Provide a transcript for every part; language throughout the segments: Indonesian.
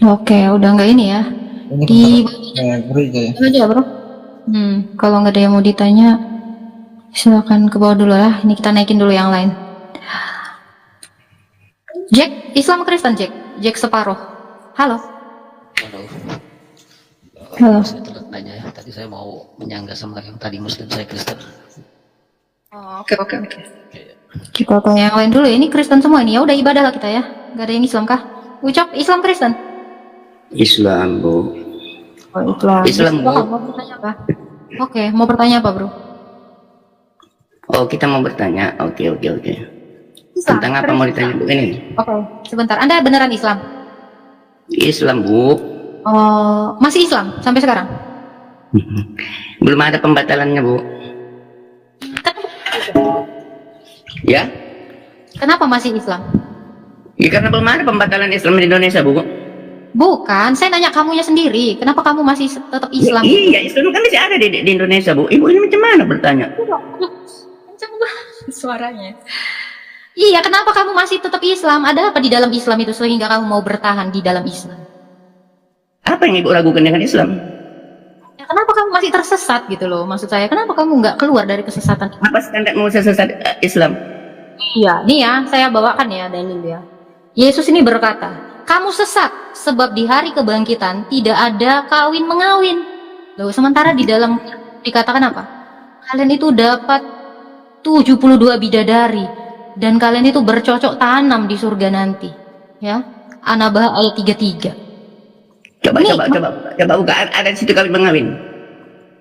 Oke, udah nggak ini ya? Ini Di gereja ya. aja, Bro. Kalau nggak ada yang mau ditanya, silakan ke bawah dulu lah. Ini kita naikin dulu yang lain. Jack, Islam Kristen Jack. Jack separuh. Halo. Halo. Halo. Saya telat nanya ya. Tadi saya mau menyangga sama yang tadi Muslim, saya Kristen. Oh, oke. Kita tanya yang lain dulu. Ini Kristen semua ini. Ya udah ibadah lah kita ya. Gak ada yang Islam kah? Ucap Islam Kristen. Islam, Bu. Oh, Islam. Islam, Bu. Mau bertanya apa? Oke, mau bertanya apa, Bro? Oh, kita mau bertanya. Oke. Islam, Tentang apa mau ditanya, Bu? Ini. Oke, sebentar. Anda beneran Islam? Islam, Bu. Oh, masih Islam sampai sekarang? Belum ada pembatalannya, Bu. Ya? Kenapa masih Islam? Ya karena belum ada pembatalan Islam di Indonesia, Bu. Bukan, saya nanya kamunya sendiri. Kenapa kamu masih tetap Islam? Ya, iya, Islam kan masih ada di Indonesia, Bu. Ibu ini macam mana bertanya? Kencang banget suaranya. Iya, kenapa kamu masih tetap Islam? Ada apa di dalam Islam itu sehingga kamu mau bertahan di dalam Islam? Apa yang Ibu ragukan dengan Islam? Ya, kenapa kamu masih tersesat gitu loh? Maksud saya, kenapa kamu nggak keluar dari kesesatan? Apa standar mau sesat Islam? Iya, nih ya, saya bawakan ya dalil ya. Yesus ini berkata, kamu sesat sebab di hari kebangkitan tidak ada kawin mengawin. Loh, sementara di dalam dikatakan apa? Kalian itu dapat 72 bidadari dan kalian itu bercocok tanam di surga nanti. Ya. An-Naba ayat 33. Coba Nih, buka. Ada di situ kawin mengawin.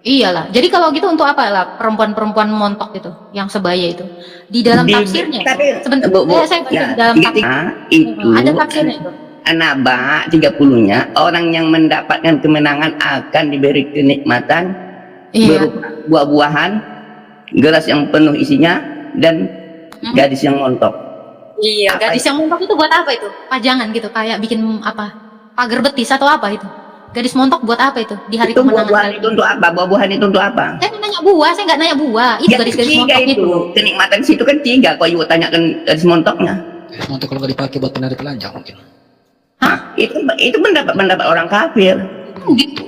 Iyalah. Jadi kalau gitu untuk apa lah perempuan-perempuan montok itu yang sebaya itu? Di dalam tafsirnya. Tapi, Sebentar, Bu, saya baca ya, di dalam tafsir. itu Ada tafsirnya itu. An-Naba 30-nya orang yang mendapatkan kemenangan akan diberi kenikmatan Iya. berupa buah-buahan, gelas yang penuh isinya, dan gadis yang montok. Iya, Apa gadis yang montok itu buat apa itu? Pajangan gitu, kayak bikin apa? Pagar betis atau apa itu? Gadis montok buat apa itu? Di hari Itu kemenangan. buah-buahan itu untuk apa? Buah-buahan itu untuk apa? Saya nanya buah, saya nggak nanya buah. Itu Ya, gadis-gadis tiga montok itu. kenikmatan situ kan 3. Kok Ibu tanyakan gadis montoknya? Untuk kalau nggak dipakai buat penari telanjang mungkin. Hah? Itu pendapat orang kafir. Gitu.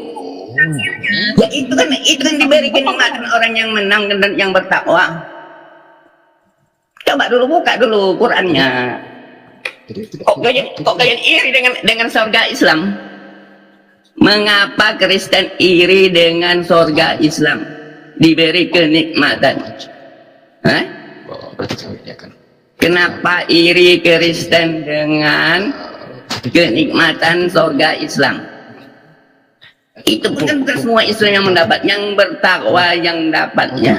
Ya itu kan diberi kenikmatan orang yang menang dan yang bertakwa. Coba dulu buka dulu Qurannya. Kok kalian iri dengan surga Islam? Mengapa Kristen iri dengan surga Islam? Diberi kenikmatan. Hah? Oh, berarti kawin ya kan. Kenapa iri Kristen dengan kenikmatan surga Islam? Itu bukan semua Islam yang mendapat, yang bertakwa yang dapatnya.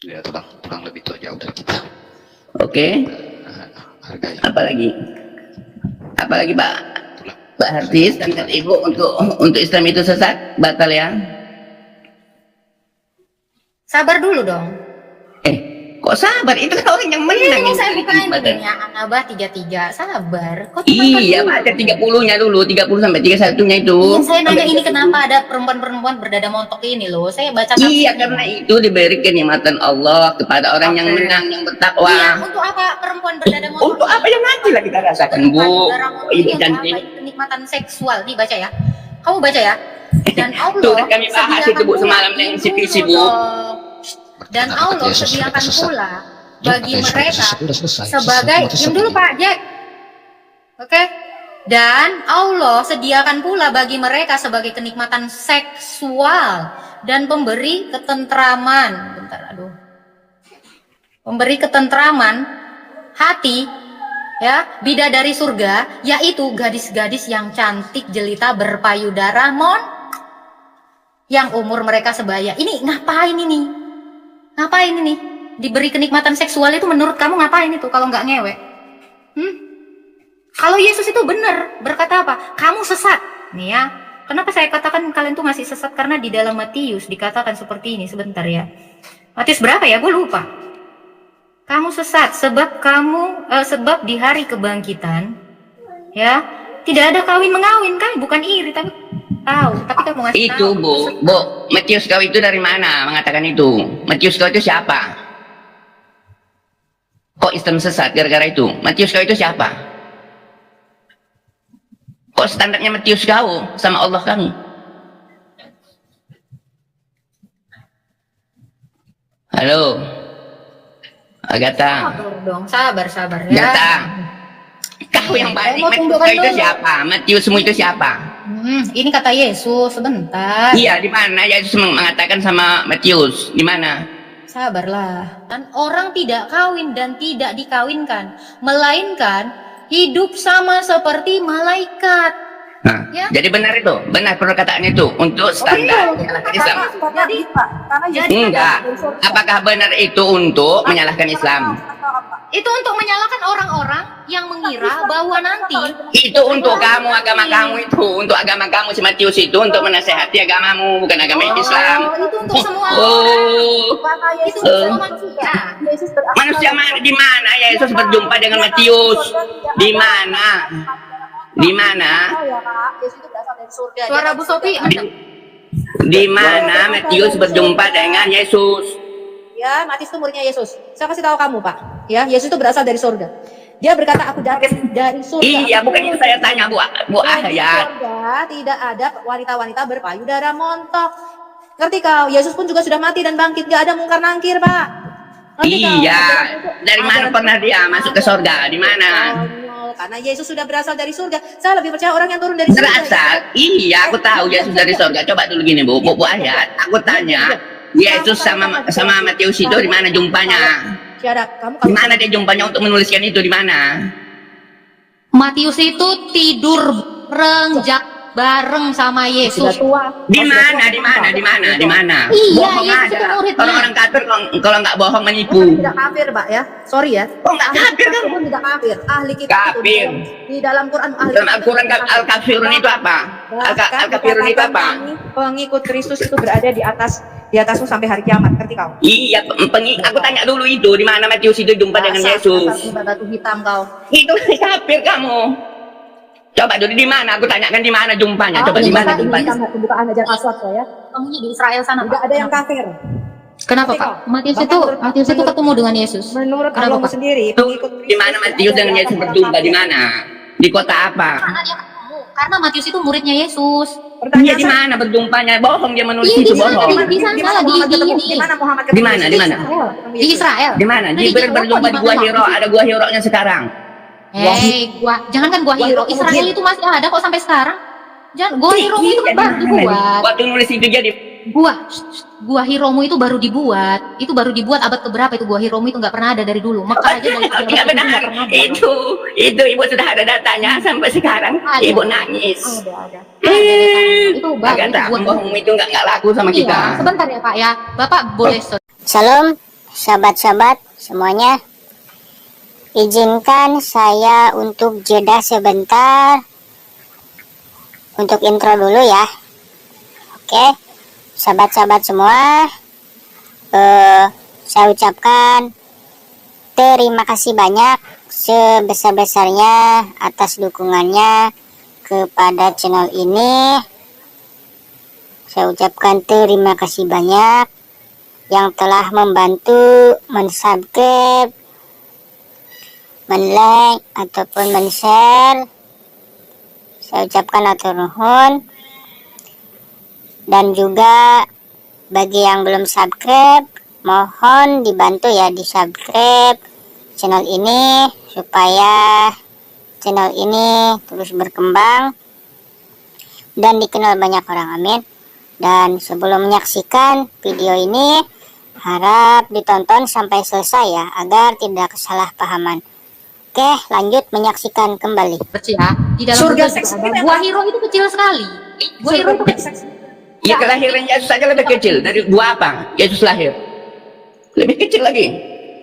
Ya tukang lebih tua jauh dari kita. Oke. Harganya. Apalagi Pak Hafiz dan Ibu untuk Islam itu sesat, batal ya? Sabar dulu dong. Kok sabar? Itu kan orang yang menang. Ini saya bukain videonya An-Naba 33. Sabar. Kok Iya, baca 30-nya dulu, 30 sampai 31-nya itu. Iya, saya nanya ini kenapa ada perempuan-perempuan berdada montok ini loh. Saya baca Iya, tafsirnya. karena itu diberi kenikmatan Allah kepada orang yang menang, yang bertakwa. Iya, untuk apa perempuan berdada montok? Untuk apa yang nanti lah kita rasakan, Bu? Ibu cantik. Kenikmatan seksual, dibaca ya. Kamu baca ya. Dan Allah Tuh, kami bahas itu, Bu, semalam dengan si PC, Bu. Dan Allah sediakan pula bagi mereka Selesai. sebagai diam dulu Pak Jack. Oke. Dan Allah sediakan pula bagi mereka sebagai kenikmatan seksual dan pemberi ketentraman. Bentar, aduh. Pemberi ketentraman hati ya, bidadari surga, yaitu gadis-gadis yang cantik jelita berpayudara yang umur mereka sebaya. Ini ngapain ini? Ngapain ini? Diberi kenikmatan seksual itu menurut kamu ngapain itu kalau nggak ngewek? Kalau Yesus itu benar berkata apa? Kamu sesat. Nih ya. Kenapa saya katakan kalian tuh masih sesat? Karena di dalam Matius dikatakan seperti ini. Sebentar ya. Matius berapa ya? Gue lupa. Kamu sesat sebab sebab di hari kebangkitan ya tidak ada kawin mengawin kan? Bukan iri tapi tahu. Tapi kamu ngasih Itu, tahu. Bu. Matius kau itu dari mana mengatakan itu? Matius kau itu siapa? Kok Islam sesat gara-gara itu? Matius kau itu siapa? Kok standarnya Matius kau sama Allah kami? Halo, Agatha. Sabar dong, sabar ya. Agatha, kau yang balik mau Matius tundukkan itu dulu. siapa? Matiusmu itu siapa? Ini kata Yesus, sebentar. Iya, di mana Yesus mengatakan sama Matius? Di mana? Sabarlah. Dan orang tidak kawin dan tidak dikawinkan, melainkan hidup sama seperti malaikat. Nah, Ya. jadi benar itu, benar perkataan itu untuk standar menyalahkan Islam. Jadi, Enggak. Apakah benar itu untuk menyalahkan Islam? itu untuk menyalahkan orang-orang yang mengira bahwa nanti Itu untuk kamu, agama kamu itu, untuk agama kamu si Matius itu untuk menasehati agamamu, bukan agama Islam. itu untuk semua orang, Oh, itu untuk semua manusia. manusia mana? Di mana Yesus berjumpa dengan Matius? Di mana? Di mana? Suara Bu Sofi Di mana Matius berjumpa dengan Yesus? Ya, Matius itu muridnya Yesus. Saya kasih tahu kamu, Pak. Ya, Yesus itu berasal dari surga. Dia berkata, aku dari surga. Iya, bukan itu saya tanya Bu Di Ayat. surga tidak ada wanita-wanita berpayudara montok. Ngerti kau? Yesus pun juga sudah mati dan bangkit. Gak ada mungkar nangkir, Pak. Ngerti kau? Iya. Ajaran itu- Dari mana ajaran pernah itu- dia masuk ke surga? Di mana? Konyol. Karena Yesus sudah berasal dari surga. Saya lebih percaya orang yang turun dari surga. Berasal? Iya, aku tahu Yesus dari surga. Coba dulu gini Bu Ayat. Aku tanya, Yesus sama Matius itu di mana jumpanya? Syarab, kamu Di mana dia jumpanya untuk menuliskan itu di mana? Matius itu tidur renjak bareng sama sudah Yesus. tua. Di mana? Di mana? Di mana? Di mana? Iya, Bohong Yesus itu aja. muridnya. Orang-orang kafir kalau nggak bohong menipu. Bukan tidak kafir, Pak ya. Sorry ya. Oh, nggak Ahli kafir, kitab kamu? pun tidak kafir. Ahli kitab Kafir. itu di dalam Quran ahli Dalam kitab Al-Quran itu Al-Kafirun itu apa? Bahkan Al-Kafirun itu dikatakan apa? kami pengikut Kristus itu berada di atasmu sampai hari kiamat. Ngerti kau? Iya, aku tanya dulu itu di mana Matius itu jumpa dengan Dasar Yesus. batu hitam kau. Itu kafir kamu. Coba dulu di mana? Aku tanyakan di mana jumpanya. Coba di mana jumpanya? Pembukaan ajar aswad kau ya. Ketemunya di Israel sana, Tidak Pak. ada yang kafir. Kenapa, Ngerti Pak? kau? Matius Bahkan itu menurut- ketemu dengan Yesus. Menurut Kenapa, Allah Pak? sendiri, pengikut Kristus Di mana Matius dengan berada Yesus di atas berjumpa? orang Di kafir. mana? Di kota apa? Karena dia ketemu. Karena Matius itu muridnya Yesus. Iya, Pertanyaan di saya, mana berjumpanya? Bohong dia menulis Di itu sana, bohong. di sana, di mana di- Muhammad di- ketemu? di- Di mana Muhammad Di mana? Di mana? Di Israel. Di mana? Nah, Jibril Jawa, berjumpa di mana, Gua Pak? Hiro. Ada Gua Hiro-nya sekarang. Jangankan Gua Hiro, Gua Israel Hiro. itu masih ada kok sampai sekarang. Jangan, Gua Hiromu itu kan baru dibuat. Waktu nulis itu jadi Gua Hiromu itu baru dibuat. Itu baru dibuat abad keberapa itu Gua Hiromu itu nggak pernah ada dari dulu. Mekah aja dari tidak abad ke-7 benar. nggak pernah ada. Itu ibu sudah ada datanya sampai sekarang. Ada. Ibu nangis. Ada. Itu baru Agak itu tak buat. bohong itu nggak laku sama Iya, kita. sebentar ya Pak ya. Bapak boleh Shalom sahabat-sahabat semuanya. Izinkan saya untuk jeda sebentar untuk intro dulu ya. Oke, sahabat-sahabat semua, saya ucapkan terima kasih banyak sebesar-besarnya atas dukungannya kepada channel ini. Saya ucapkan terima kasih banyak yang telah membantu mensubscribe, men-like ataupun men-share. Saya ucapkan atur nuhun. Dan juga bagi yang belum subscribe, mohon dibantu ya di subscribe channel ini supaya channel ini terus berkembang dan dikenal banyak orang. Amin. Dan sebelum menyaksikan video ini, harap ditonton sampai selesai ya, agar tidak kesalahpahaman. Oke, lanjut menyaksikan kembali. kecil ya. Di dalam Surga Google seks juga ada. ini Gua apa? Hiro itu kecil sekali. Gua Hiro itu kecil. Ya kelahiran Yesus saja lebih kecil. Dari gua apa? Yesus lahir. Lebih kecil lagi.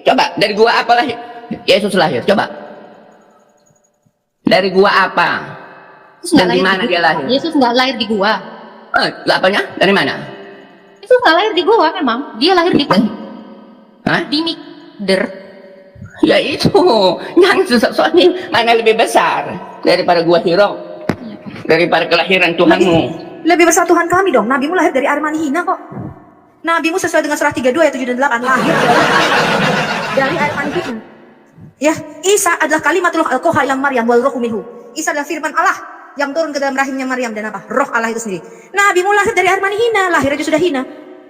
Coba, dari gua apa lahir? Yesus lahir. Coba. Dari gua apa? Yesus nggak Dan di lahir mana di dia gua. lahir? Yesus nggak lahir di gua. Apanya? Dari mana? Yesus nggak lahir di gua memang. Dia lahir di Hah? di Mikder. Ya itu. Yang soalnya mana lebih besar daripada gua Hiro? Daripada kelahiran Tuhanmu. Lebih besar Tuhan kami dong. Nabimu lahir dari Armani Hina kok. Nabimu sesuai dengan surah 32 ayat 7 dan 8 lahir dari Armani Hina. Ya, Isa adalah kalimatullah al-Qaha yang Maryam wal ruhu minhu. Isa adalah firman Allah yang turun ke dalam rahimnya Maryam dan apa? Roh Allah itu sendiri. Nabimu lahir dari air mani hina, lahir aja sudah hina.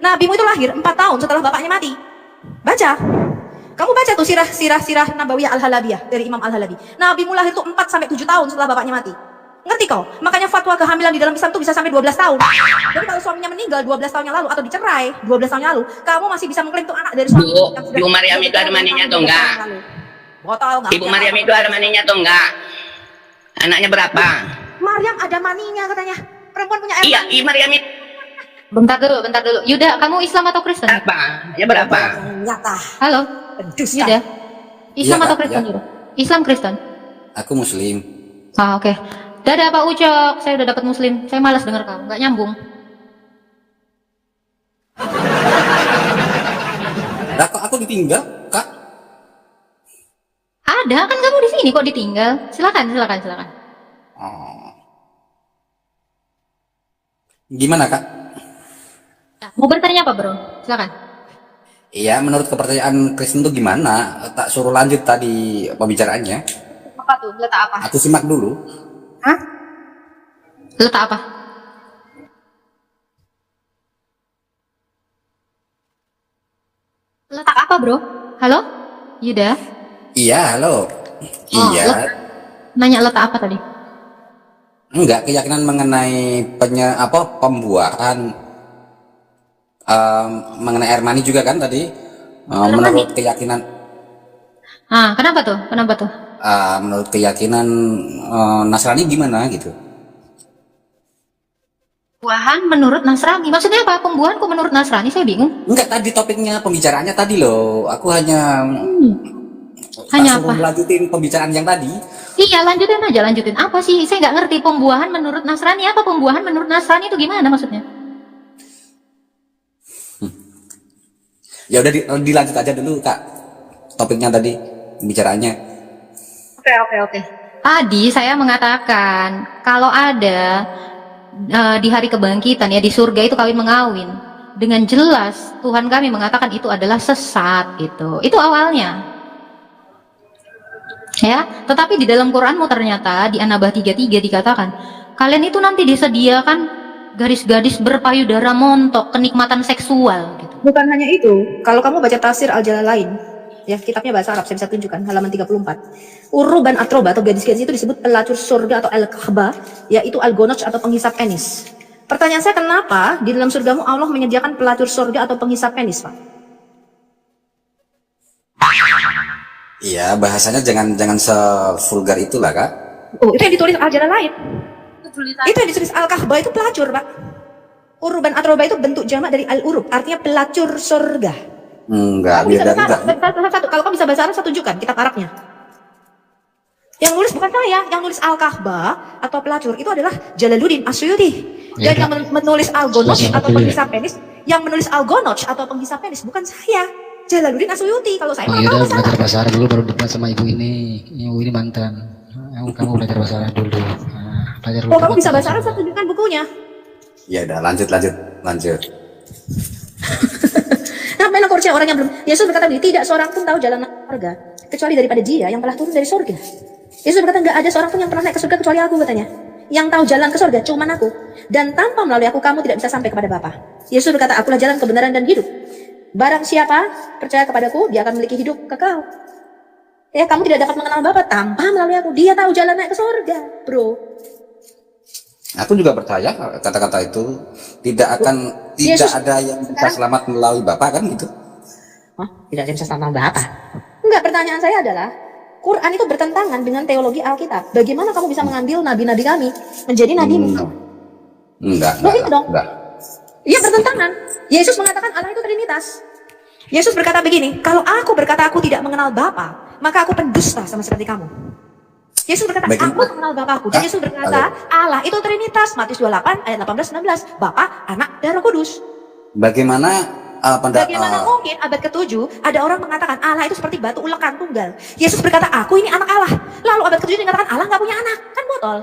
Nabimu itu lahir 4 tahun setelah bapaknya mati. Baca. Kamu baca tuh sirah Nabawiyah Al-Halabiyah dari Imam Al-Halabi. Nabimu lahir tuh 4 sampai 7 tahun setelah bapaknya mati. Ngerti kau? Makanya fatwa kehamilan di dalam Islam tuh bisa sampai 12 tahun. Jadi kalau suaminya meninggal 12 tahun yang lalu atau dicerai 12 tahun yang lalu, kamu masih bisa mengklaim tuh anak dari suami Bu, yang sudah Ibu Maryam itu ada maninya atau enggak? Botol enggak? Ibu Maryam itu ada maninya atau enggak? Anaknya berapa? Maryam ada maninya katanya. Perempuan punya air Iya, mani. Ibu Maryam itu Bentar dulu. Yuda, kamu Islam atau Kristen? berapa? Ya berapa? Nyata. Halo, Dusta. Yuda. Islam Iya, atau Kak, Kristen, iya. Yuda? Islam Kristen. Aku muslim. Ah, oke. Dadah Pak Ucok, saya udah dapat muslim. Saya malas denger kamu, nggak nyambung. Lah kok aku ditinggal, Kak? Ada kan kamu di sini kok ditinggal? Silakan. Oh. Gimana, Kak? Mau bertanya apa, Bro? Silakan. Iya, menurut kepercayaan Kristen itu gimana? Tak suruh lanjut tadi pembicaraannya. Apa tuh? Letak apa? Aku simak dulu. Hah? Letak apa? Letak apa, Bro? Halo? Yuda? Iya, halo. Iya. Nanya letak apa tadi? Enggak, keyakinan mengenai pembuahan mengenai air mani juga kan tadi. Menurut keyakinan Ah, kenapa tuh? menurut keyakinan Nasrani gimana gitu. Pembuahan menurut Nasrani. Maksudnya apa? Pembuahan kok menurut Nasrani? Saya bingung. Enggak, tadi topiknya pembicaraannya tadi loh. Aku hanya Hanya suruh apa? lanjutin pembicaraan yang tadi. Iya, lanjutin. Apa sih? Saya nggak ngerti pembuahan menurut Nasrani. Apa pembuahan menurut Nasrani itu gimana maksudnya? Ya udah dilanjut aja dulu, Kak. Topiknya tadi pembicaraannya. Oke. Tadi saya mengatakan kalau ada di hari kebangkitan ya di surga itu kawin mengawin. Dengan jelas Tuhan kami mengatakan itu adalah sesat gitu. Itu awalnya. Ya, tetapi di dalam Quranmu ternyata di An-Naba 33 dikatakan kalian itu nanti disediakan gadis-gadis berpayudara montok, kenikmatan seksual gitu. Bukan hanya itu, kalau kamu baca tafsir Al-Jalalain, ya kitabnya bahasa Arab, saya bisa tunjukkan halaman 34. Uruban atroba atau gadis-gadis itu disebut pelacur surga atau al-kahba, yaitu al-gonoch atau penghisap penis. Pertanyaan saya, kenapa di dalam surgamu Allah menyediakan pelacur surga atau penghisap penis, Pak? Iya, bahasanya jangan sevulgar itulah, Kak. Oh, itu yang ditulis Al-Jalalain. Itu yang ditulis al-kahba itu pelacur, Pak. Uruban atroba itu bentuk jamak dari al-urub, artinya pelacur surga. Enggak, Kamu bisa beda bahasa enggak. Arab, satu. Kalau kamu bisa bahasa Arab, saya tunjukkan kitab Arabnya. Yang nulis bukan saya, yang nulis al-kahba atau pelacur itu adalah Jalaluddin Asyuyuti. Dan yang menulis al-gonoch atau penghisap penis, yang menulis al-gonoch atau penghisap penis bukan saya, Jalaluddin Asyuyuti. Kalau saya Oh malah iya, tahu belajar bahasa Arab dulu baru debat sama ibu ini. Ibu ini mantan. Kamu belajar bahasa Arab dulu. Nah, belajar dulu. Oh, kamu bisa bahasa Arab, saya tunjukkan bukunya. Ya udah, lanjut. Nah, memang percaya orang yang belum. Yesus berkata begini, tidak seorang pun tahu jalan surga kecuali daripada Dia yang telah turun dari surga. Yesus berkata, enggak ada seorang pun yang pernah naik ke surga kecuali aku, katanya. Yang tahu jalan ke surga cuman aku. Dan tanpa melalui aku kamu tidak bisa sampai kepada Bapa. Yesus berkata, akulah jalan kebenaran dan hidup. Barang siapa percaya kepadaku, dia akan memiliki hidup kekal. Ya, kamu tidak dapat mengenal Bapa tanpa melalui aku. Dia tahu jalan naik ke surga, bro. Aku juga percaya kata-kata itu tidak Yesus, ada yang bisa selamat melalui Bapak kan gitu. Hah? Tidak ada yang bisa selamat Bapa? Enggak, pertanyaan saya adalah, Quran itu bertentangan dengan teologi Alkitab. Bagaimana kamu bisa mengambil nabi-nabi kami menjadi nabimu? Enggak. Iya, bertentangan. Yesus mengatakan Allah itu Trinitas. Yesus berkata begini, kalau aku berkata aku tidak mengenal Bapa, maka aku pendusta sama seperti kamu. Yesus berkata, aku mengenal Bapakku. Dan Yesus berkata, Allah itu Trinitas. Matius 28 ayat 18-19. Bapa, Anak, dan Roh Kudus. Bagaimana Bagaimana mungkin abad ke-7 ada orang mengatakan Allah itu seperti batu ulekan tunggal. Yesus berkata, aku ini anak Allah. Lalu abad ke-7 dikatakan Allah nggak punya anak. Kan botol.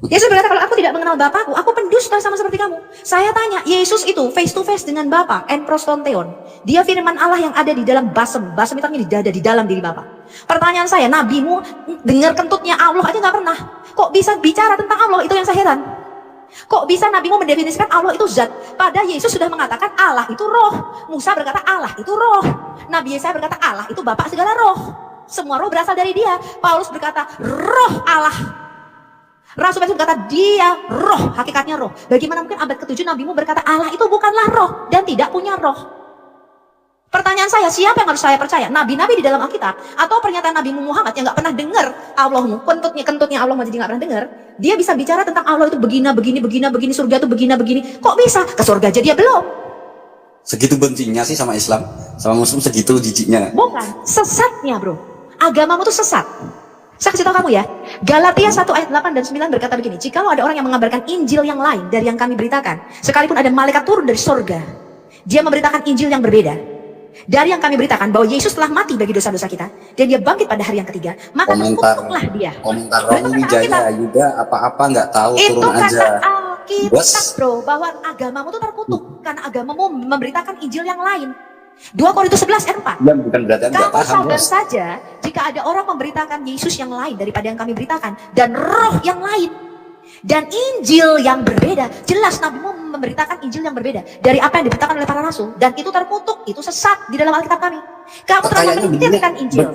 Yesus berkata, kalau aku tidak mengenal Bapakku, aku pendusta sama seperti kamu. Saya tanya, Yesus itu face to face dengan Bapa, prostonteon. Dia firman Allah yang ada di dalam basem. Basem itu artinya di dada, di dalam diri Bapa. Pertanyaan saya, nabimu dengar kentutnya Allah aja nggak pernah. Kok bisa bicara tentang Allah? Itu yang saya heran. Kok bisa nabimu mendefinisikan Allah itu zat? Padahal Yesus sudah mengatakan Allah itu roh. Musa berkata Allah itu roh. Nabi Yesaya berkata Allah itu Bapa segala roh. Semua roh berasal dari dia. Paulus berkata roh Allah. Rasul Petrus berkata dia roh, hakikatnya roh. Bagaimana mungkin abad ke-7 nabimu berkata Allah itu bukanlah roh dan tidak punya roh? Pertanyaan saya, siapa yang harus saya percaya? Nabi-nabi di dalam Alkitab atau pernyataan Nabi Muhammad yang gak pernah dengar Allahmu, kentutnya Allah jadi gak pernah dengar. Dia bisa bicara tentang Allah itu begini, surga itu begini. Kok bisa? Ke surga aja dia belum. Segitu bencinya sih sama Islam, sama Muslim, segitu jijiknya. Bukan, sesatnya bro. Agamamu tuh sesat. Saya kasih tahu kamu ya, Galatia 1 ayat 8 dan 9 berkata begini, jikalau ada orang yang mengabarkan Injil yang lain dari yang kami beritakan, sekalipun ada malaikat turun dari sorga, dia memberitakan Injil yang berbeda dari yang kami beritakan, bahwa Yesus telah mati bagi dosa-dosa kita, dan dia bangkit pada hari yang ketiga, maka terkutuklah dia. Komentar Romi Wijaya, Yuda apa-apa nggak tahu, Itu turun kata aja. Alkitab bro, bahwa agamamu tuh terkutuk, karena agamamu memberitakan Injil yang lain. 2 Korintus 11 ayat 4. Ya, bukan berarti nggak Kamu paham, sadar bos. saja jika ada orang memberitakan Yesus yang lain daripada yang kami beritakan, dan roh yang lain, dan Injil yang berbeda. Jelas nabimu memberitakan Injil yang berbeda dari apa yang diberitakan oleh para rasul, dan itu terkutuk, itu sesat di dalam Alkitab kami. Kamu terlalu Kayaknya menginginkan Injil.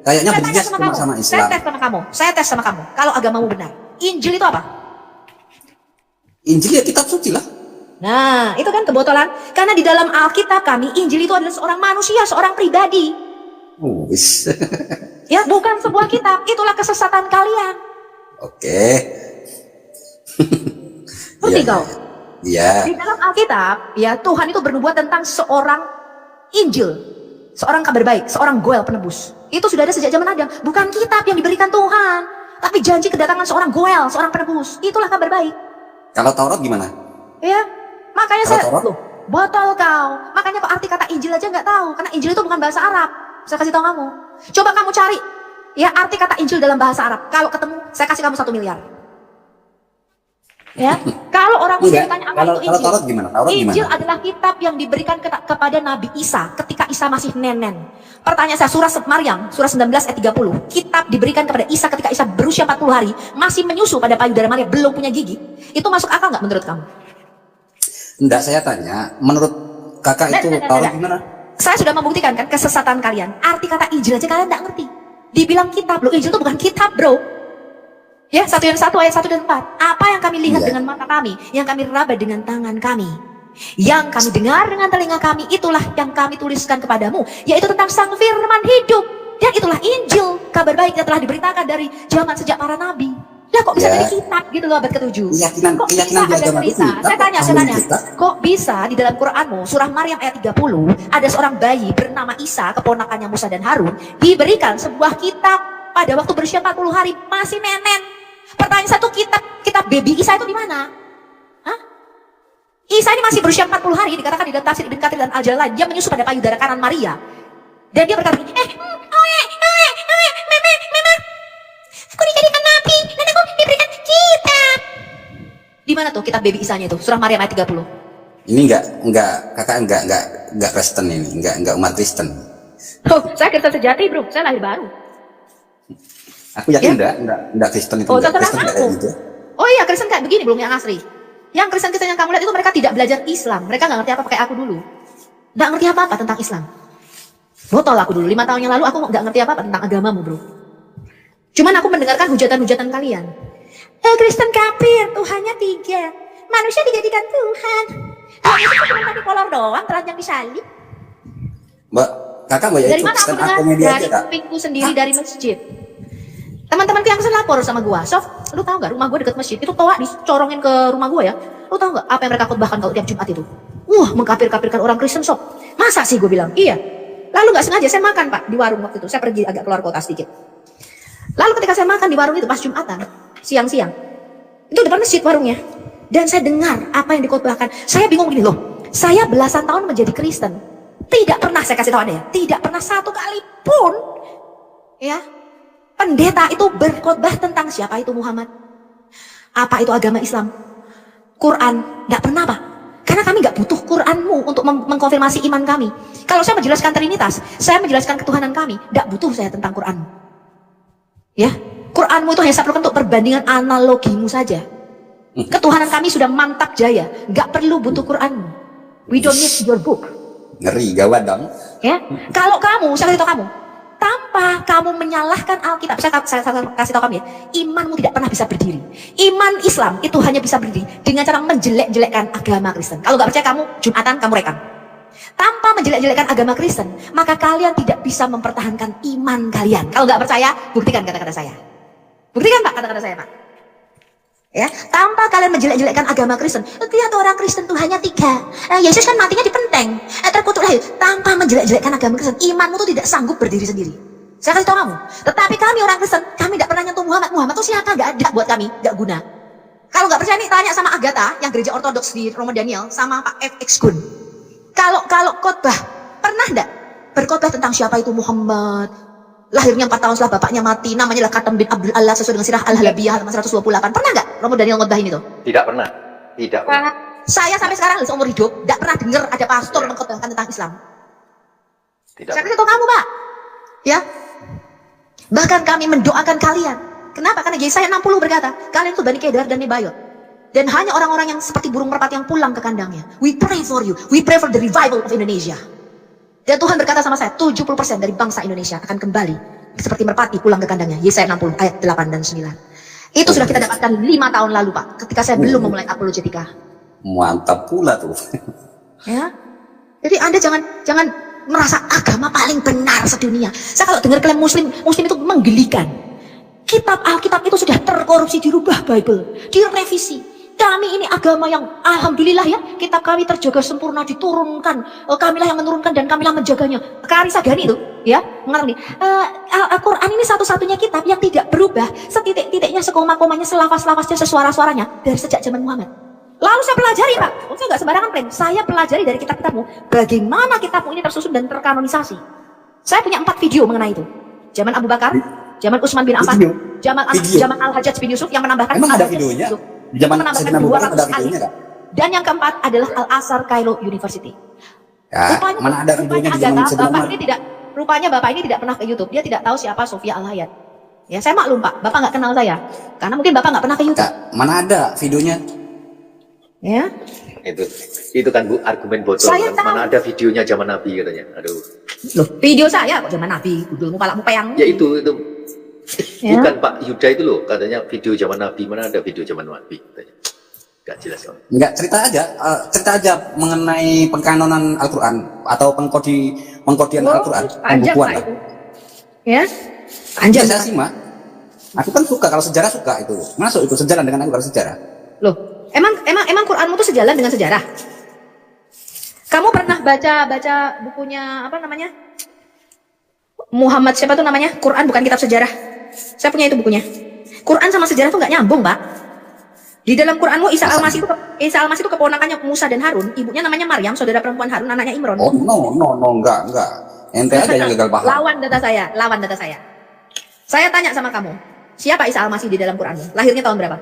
Kayaknya Saya begini tanya sama kamu, sama saya Islam. tes sama kamu, kalau agamamu benar, Injil itu apa? Injil ya kitab suci lah. Nah, itu kan kebotolan. Karena di dalam Alkitab kami, Injil itu adalah seorang manusia, seorang pribadi. Wis. Ya, bukan sebuah kitab. Itulah kesesatan kalian. Oke. Ngerti Iya, kau? Iya. Di dalam Alkitab, ya Tuhan itu bernubuat tentang seorang Injil, seorang kabar baik, seorang goel penebus. Itu sudah ada sejak zaman Adam. Bukan kitab yang diberikan Tuhan, tapi janji kedatangan seorang goel, seorang penebus. Itulah kabar baik. Kalau Taurat gimana? Ya, makanya Kalau saya Taurat? loh, botol kau. Makanya kok arti kata Injil aja nggak tahu, karena Injil itu bukan bahasa Arab. Saya kasih tahu kamu. Coba kamu cari ya arti kata Injil dalam bahasa Arab. Kalau ketemu, saya kasih kamu 1 miliar. Ya, kalau orang Muslim Enggak. tanya apa Kalau itu Injil? Taurat gimana? Taurat Injil gimana? adalah kitab yang diberikan kepada Nabi Isa ketika Isa masih nenen. Pertanyaan saya, surah Maryam, surah 19 ayat 30. Kitab diberikan kepada Isa ketika Isa berusia 40 hari, masih menyusu pada payudara Maria, belum punya gigi. Itu masuk akal nggak menurut kamu? Enggak, saya tanya, menurut kakak itu Taurat gimana? Saya sudah membuktikan kan kesesatan kalian. Arti kata Injil aja kalian nggak ngerti. Dibilang kitab, loh Injil itu bukan kitab bro. Ya, 1 Yohanes 1 ayat 1 dan 4. Apa yang kami lihat Iya. dengan mata kami, yang kami raba dengan tangan kami, yang kami dengar dengan telinga kami, itulah yang kami tuliskan kepadamu, yaitu tentang sang firman hidup. Dan itulah Injil, kabar baik yang telah diberitakan dari zaman sejak para nabi. Lah kok bisa Ya. jadi kitab gitu loh abad ke-7? Keyakinan- Kok bisa keyakinan di ada agama itu cerita? kitab, Saya tanya, kamu kitab? kok bisa di dalam Quranmu, surah Maryam ayat 30, ada seorang bayi bernama Isa, keponakannya Musa dan Harun, diberikan sebuah kitab pada waktu berusia 40 hari, masih nenen. Pertanyaan satu, kitab baby Isa itu di mana? Hah? Isa ini masih berusia 40 hari, dikatakan di dalam tafsir Ibn Katsir dan Al-Jalalain, dia menyusu pada payudara kanan Maria. Dan dia berkata, mama, aku dijadikan nabi, dan aku diberikan kitab. Di mana tuh kitab baby Isanya itu? Surah Maryam ayat 30. Ini kakak enggak Kristen ini, enggak umat Kristen. Oh, saya Kristen sejati bro, saya lahir baru. Aku yakin Ya? enggak Kristen itu. Oh, enggak terserah Kristen enggak kamu. kayak gitu. Oh iya, Kristen kayak begini belum yang asli. Yang Kristen yang kamu lihat itu mereka tidak belajar Islam. Mereka nggak ngerti apa kayak aku dulu. Nggak ngerti apa-apa tentang Islam. Botol aku dulu, 5 tahun yang lalu aku nggak ngerti apa-apa tentang agamamu bro. Cuman aku mendengarkan hujatan-hujatan kalian. Kristen kafir, Tuhannya 3. Manusia dijadikan Tuhan. Tuhan itu cuma tadi kolor doang, telanjang disalib. Mbak, kakak enggak ya Dari itu mana aku Kristen dengar? aku media Dari aja kak. kupingku sendiri dari masjid. Teman-temanku yang kesel lapor sama gua, Sof, lu tahu nggak rumah gua deket masjid, itu toa dicorongin ke rumah gua ya. Lu tahu nggak apa yang mereka khotbahkan kalau tiap Jumat itu? Wah, mengkafir-kafirkan orang Kristen, Sof. Masa sih gue bilang? Iya. Lalu nggak sengaja saya makan pak di warung waktu itu, saya pergi agak keluar kota sedikit. Lalu ketika saya makan di warung itu pas Jumatan, siang-siang, itu depan masjid warungnya. Dan saya dengar apa yang dikhotbahkan. Saya bingung gini loh, saya belasan tahun menjadi Kristen. Tidak pernah, saya kasih tahu Anda ya, tidak pernah satu kali pun ya pendeta itu berkhotbah tentang siapa itu Muhammad. Apa itu agama Islam? Quran, nggak pernah Pak. Karena kami nggak butuh Quranmu untuk mengkonfirmasi iman kami. Kalau saya menjelaskan Trinitas, saya menjelaskan ketuhanan kami, nggak butuh saya tentang Quranmu. Ya, Quranmu itu hanya perlu untuk perbandingan analogimu saja. Ketuhanan kami sudah mantap jaya, nggak perlu butuh Quranmu. We don't need your book. Ngeri, gawat dong. Ya, kalau kamu, saya kasih tahu kamu, tanpa kamu menyalahkan Alkitab, saya kasih tahu kamu ya, imanmu tidak pernah bisa berdiri. Iman Islam itu hanya bisa berdiri dengan cara menjelek-jelekkan agama Kristen. Kalau nggak percaya kamu, Jumatan kamu rekam. Tanpa menjelek-jelekkan agama Kristen, maka kalian tidak bisa mempertahankan iman kalian. Kalau nggak percaya, buktikan kata-kata saya. Buktikan Pak kata-kata saya Pak. Ya, tanpa kalian menjelek-jelekkan agama Kristen, lihat orang Kristen tuh hanya 3. Yesus kan matinya dipenteng, terkutuk lahir. Tanpa menjelek-jelekkan agama Kristen, imanmu tuh tidak sanggup berdiri sendiri. Saya kasih tahu kamu. Tetapi kami orang Kristen, kami tidak pernah nyentuh Muhammad. Muhammad tuh siapa? Gak ada buat kami, gak guna. Kalau nggak percaya nih, tanya sama Agatha yang gereja Ortodoks di Romo Daniel, sama Pak F.X. Kun. Kalau khotbah, pernah nggak berkhotbah tentang siapa itu Muhammad? Lahirnya 4 tahun setelah bapaknya mati, namanya Katam bin Abdul Allah sesuai dengan Sirah Al-Halabiyah halaman 128. Pernah nggak Romo Daniel ngotbahin itu? Tidak pernah. Tidak pernah. Saya sampai sekarang seumur hidup tidak pernah dengar ada pastor mengkhotbahkan tentang Islam. Tidak. Saya kasih tahu kamu Pak, ya. Bahkan kami mendoakan kalian. Kenapa? Karena Yesaya 60 berkata, kalian itu Bani Kedar dan Nebayot. Dan hanya orang-orang yang seperti burung merpati yang pulang ke kandangnya. We pray for you. We pray for the revival of Indonesia. Dan Tuhan berkata sama saya, 70% dari bangsa Indonesia akan kembali seperti merpati pulang ke kandangnya. Yesaya 60 ayat 8 dan 9. Itu sudah kita dapatkan 5 tahun lalu Pak, ketika saya belum memulai apologetika. Mantap pula tuh. Ya. Jadi Anda jangan merasa agama paling benar sedunia. Saya kalau dengar klaim muslim itu menggelikan. Kitab Alkitab itu sudah terkorupsi, dirubah Bible, direvisi. Kami ini agama yang alhamdulillah ya, kitab kami terjaga sempurna, diturunkan. Kamilah yang menurunkan dan kamilah menjaganya. Karisa Gani itu, ya, mengatakan nih, Al-Quran ini satu-satunya kitab yang tidak berubah, setitik-titiknya, sekoma-komanya, selafaz-lafaznya, sesuara-suaranya dari sejak zaman Muhammad. Lalu saya pelajari Pak, saya nggak sembarangan klaim. Saya pelajari dari kitab-kitabmu, bagaimana kitabmu ini tersusun dan terkanonisasi. Saya punya 4 video mengenai itu. Zaman Abu Bakar, zaman Utsman bin Affan, zaman Al-Hajjaj bin Yusuf yang menambahkan. Emang ada videonya? Di zaman Sayyidina Abu Bakar ada videonya nggak? Dan yang keempat adalah Al-Azhar Cairo University. Ya, mana ada videonya di zaman Sayyidina Umar? Rupanya Bapak ini tidak pernah ke YouTube. Dia tidak tahu siapa Sofia Al-Hayat. Ya, saya maklum Pak, Bapak nggak kenal saya. Karena mungkin Bapak nggak pernah ke YouTube. Kak, mana ada videonya? Ya. Itu kan Bu, argumen bodoh. Saya tahu. Mana ada videonya zaman Nabi katanya. Aduh. Loh, video saya kok zaman Nabi, gudulmu palakmu peyang. Ya itu. Ya. Bukan Pak Yuda itu loh, katanya video zaman Nabi. Mana ada video zaman Nabi katanya. Gak jelas kan. Enggak, cerita aja mengenai pengkanonan Al-Quran atau pengkodian Al-Quran, Panjang pembukuan Pak lah. itu. Ya. Panjang. Saya simak. Aku kan suka, kalau sejarah suka itu. Masuk itu sejalan dengan aku kalau sejarah. Loh, emang Quranmu tuh sejalan dengan sejarah? Kamu pernah baca bukunya apa namanya? Muhammad siapa tuh namanya? Quran bukan kitab sejarah. Saya punya itu bukunya. Quran sama sejarah tuh nggak nyambung, Pak. Di dalam Quranmu Isa Al-Masih itu keponakannya Musa dan Harun, ibunya namanya Maryam, saudara perempuan Harun, anaknya Imron. Oh, no, enggak. Ente aja yang gagal paham. Lawan data saya. Saya tanya sama kamu, siapa Isa Al-Masih di dalam Quranmu? Lahirnya tahun berapa?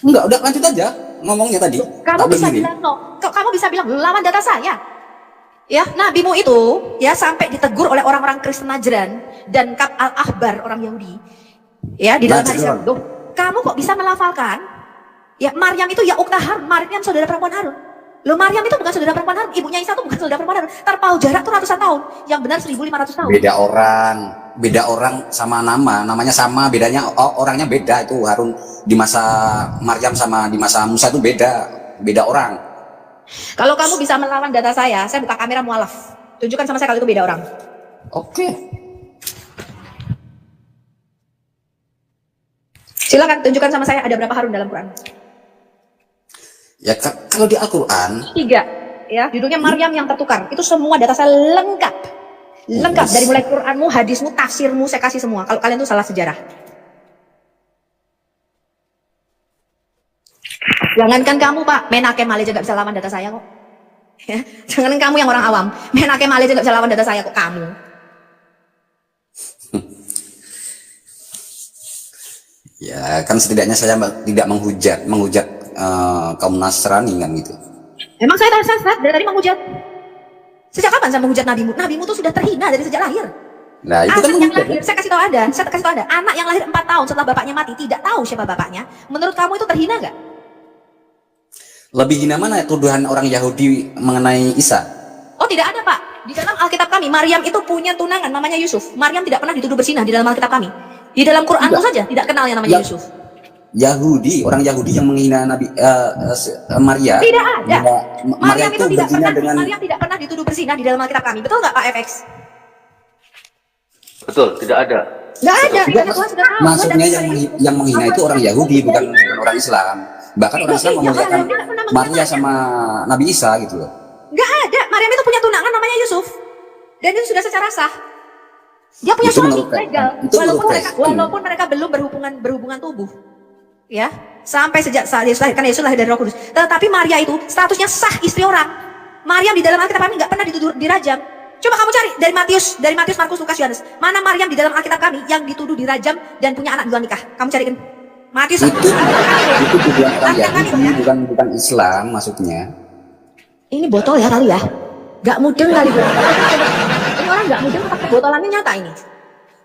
Enggak, udah lanjut aja ngomongnya tadi. Kamu bisa bilang lawan data saya. Ya, nabimu itu ya sampai ditegur oleh orang-orang Kristen Najran dan Kab al-Ahbar orang Yahudi. Ya, di dalam hadis yang kamu kok bisa melafalkan ya Maryam itu ya ukhta Harun, Maryam saudara perempuan Harun. Loh, Maryam itu bukan saudara perempuan Harun, ibunya Isa itu bukan saudara perempuan Harun. Terpaut jarak tuh ratusan tahun, yang benar 1500 tahun. Beda orang sama namanya sama, bedanya orangnya beda itu. Harun di masa Maryam sama di masa Musa itu beda orang. Kalau kamu bisa melawan data saya buka kamera mualaf. Tunjukkan sama saya kalau itu beda orang. Oke. Silakan tunjukkan sama saya ada berapa Harun dalam Quran. Ya kalau di Al-Quran 3, ya judulnya Maryam yang tertukar. Itu semua data saya lengkap dari mulai Quranmu, hadismu, tafsirmu saya kasih semua. Kalau kalian tuh salah sejarah. Jangankan kamu Pak, Menakem aja gak bisa lawan data saya kok. Ya, jangan kamu yang orang awam, Menakem aja gak bisa lawan data saya kok kamu. Ya Kan setidaknya saya tidak menghujat kaum Nasrani kan gitu. Emang saya dari tadi menghujat? Sejak kapan saya menghujat nabimu? Nabimu tuh sudah terhina dari sejak lahir. Nah itu kan Anak yang menghujat. lahir, saya kasih tahu Anda, anak yang lahir 4 tahun setelah bapaknya mati tidak tahu siapa bapaknya. Menurut kamu itu terhina nggak? Lebih hina mana tuduhan orang Yahudi mengenai Isa? Oh tidak ada Pak. Di dalam Alkitab kami, Maryam itu punya tunangan namanya Yusuf. Maryam tidak pernah dituduh bersinah di dalam Alkitab kami. Di dalam Quranmu saja tidak kenal yang namanya Ya. Yusuf. Yahudi, orang Yahudi yang menghina Nabi Maria. Tidak ada. Maria itu berzina dengan. Maryam tidak pernah dituduh bersinah di dalam Alkitab kami. Betul nggak Pak FX? Betul, tidak ada. Nggak ada. Tidak, Tuhan sudah tahu. maksudnya yang menghina itu orang Yahudi, bukan orang Islam. Bahkan orang Islam memuliakan Maria sama Nabi Isa gitu loh. Nggak ada. Maryam itu punya tunangan namanya Yusuf. Dan itu sudah secara sah. Dia punya Itu suami menurut legal. Itu menurut Walaupun mereka belum berhubungan tubuh. Ya, sampai sejak saat Yesus lahir, kan Yesus lahir dari Roh Kudus. Tetapi Maria itu statusnya sah istri orang. Maryam di dalam Alkitab kami nggak pernah dituduh dirajam. Coba kamu cari dari Matius, Markus, Lukas, Yohanes. Mana Maryam di dalam Alkitab kami yang dituduh dirajam dan punya anak di luar nikah? Kamu carikan. Matius. Itu tujuan orang Yahudi, bukan Islam maksudnya. Ini botol ya kali ya. Gak mudeng kali bu. Ini orang gak mudeng pakai botolannya nyata ini.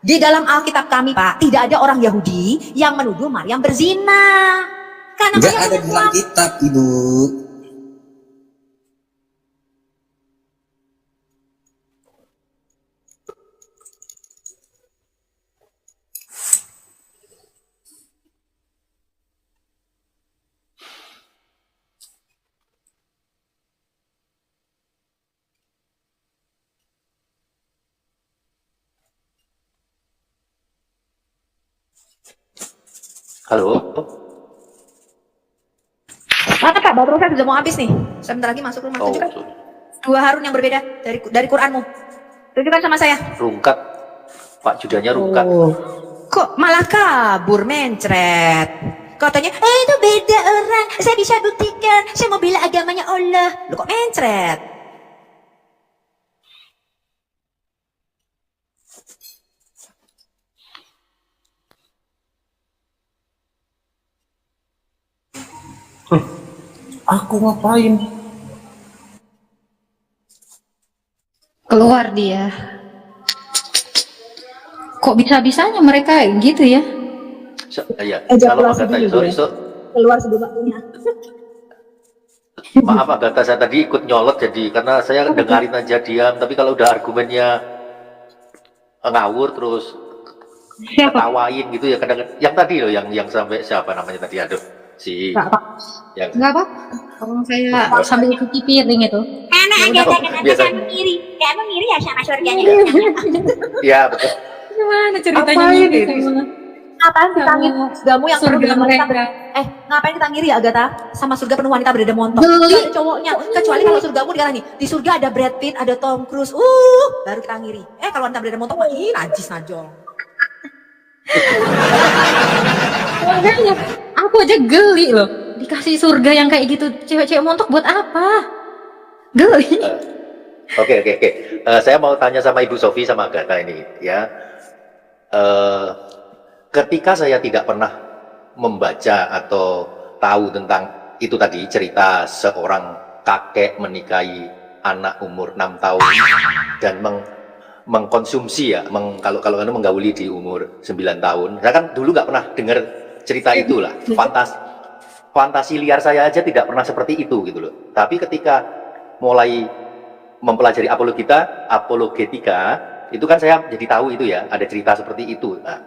Di dalam Alkitab kami Pak, tidak ada orang Yahudi yang menuduh Maryam berzina. Karena Nggak Maryam ada di dalam kitab, Ibu. Halo? Mana Pak, baterai saya sudah mau habis nih. Sebentar lagi masuk rumah. Oh, Tunjukkan 2 Harun yang berbeda dari Quranmu. Tunjukkan sama saya. rungkat. Pak Judanya rungkat. Kok malah kabur mencret? Katanya, itu beda orang. Saya bisa buktikan. Saya mau bela agamanya Allah. Lu kok mencret? Aku ngapain? Keluar dia. Kok bisa-bisanya mereka gitu ya? Iya, kalau Agatha, Keluar sebelum waktunya. maaf Agatha, saya tadi ikut nyolot jadi karena saya dengarin aja diam, tapi kalau udah argumennya ngawur terus ketawain gitu ya kadang yang tadi loh yang sampai siapa namanya tadi aduh si yang Enggak apa? Kalau saya sambil cuci piring itu. Karena Ya Agatha udah, kenapa biasa. kamu ngiri? Kamu ngiri ya sama surganya. ya betul. Gimana ceritanya Apain gitu? itu? Ngapain kita ngiri surgamu yang penuh Surga dengan wanita? mereka. Ngapain kita ngiri ya Agatha? Sama surga penuh wanita berada montok. Geli. Gak ada cowoknya. Kecuali kalau surgamu dikatakan nih, di surga ada Brad Pitt, ada Tom Cruise. Baru kita ngiri. Kalau wanita berada montok, najis najol. Makanya aku aja geli loh. Dikasih surga yang kayak gitu, cewek-cewek montok buat apa? Geli. Oke. Saya mau tanya sama Ibu Sofi sama Agatha ini ya. Ketika saya tidak pernah membaca atau tahu tentang itu tadi cerita seorang kakek menikahi anak umur 6 tahun dan mengkonsumsi ya, kalau menggauli di umur 9 tahun. Saya kan dulu nggak pernah dengar cerita itulah. Fantasi liar saya aja tidak pernah seperti itu gitu loh. Tapi ketika mulai mempelajari apologetika, itu kan saya jadi tahu itu ya, ada cerita seperti itu. Nah,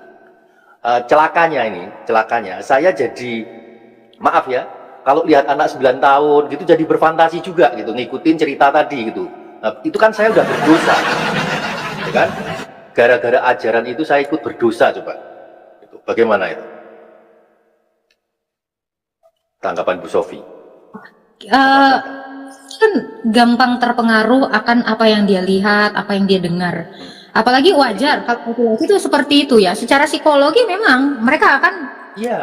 celakanya saya jadi maaf ya, kalau lihat anak 9 tahun gitu jadi berfantasi juga gitu, ngikutin cerita tadi gitu. Nah, itu kan saya udah berdosa. Ya kan? Gara-gara ajaran itu saya ikut berdosa coba. Itu bagaimana itu? Tanggapan Bu Sofi. Kan gampang terpengaruh akan apa yang dia lihat, apa yang dia dengar. Apalagi wajar kalau laki-laki itu seperti itu ya. Secara psikologi memang mereka akan, Iya.